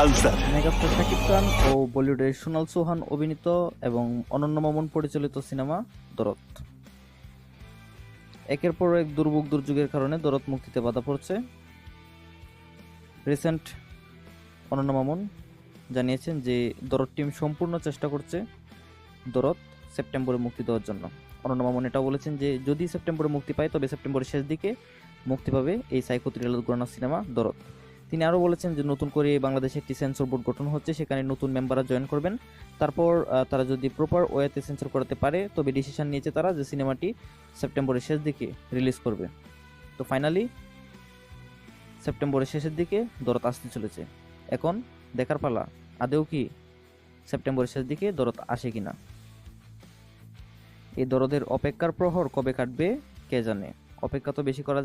Answer. Megastar Shakib Khan ও বলিউডের সোনাল চৌহান অভিনীত এবং অনন্য মামুন পরিচালিত সিনেমা দরদ। একের পর এক দুর্ভোগ দুর্যোগের কারণে দরদ মুক্তিতে বাধা পড়ছে। রিসেন্ট অনন্য মামুন জানিয়েছেন যে দরদ টিম সম্পূর্ণ চেষ্টা করছে দরদ সেপ্টেম্বরে মুক্তি দেওয়ার জন্য। অনন্য মামুন এটাও বলেছেন যে যদি সেপ্টেম্বরে মুক্তি পায় তবে সেপ্টেম্বরের শেষ দিকে মুক্তি পাবে এই সাইকো থ্রিলার ঘরানা সিনেমা দরদ। তিনি আরও বলেছেন যে নতুন করে বাংলাদেশে একটি সেন্সর বোর্ড গঠন হচ্ছে, সেখানে নতুন মেম্বাররা জয়েন করবেন। তারপর তারা যদি প্রপার ওয়েতে সেন্সর করাতে পারে তবে ডিসিশন নিয়েছে তারা যে সিনেমাটি সেপ্টেম্বরের শেষ দিকে রিলিজ করবে। তো ফাইনালি সেপ্টেম্বরের শেষের দিকে দরদ আসতে চলেছে। এখন দেখার পালা আদেও কি সেপ্টেম্বরের শেষ দিকে দরদ আসে কিনা। এই দরদের অপেক্ষার প্রহর কবে কাটবে কে জানে। অপেক্ষা তো বেশি করা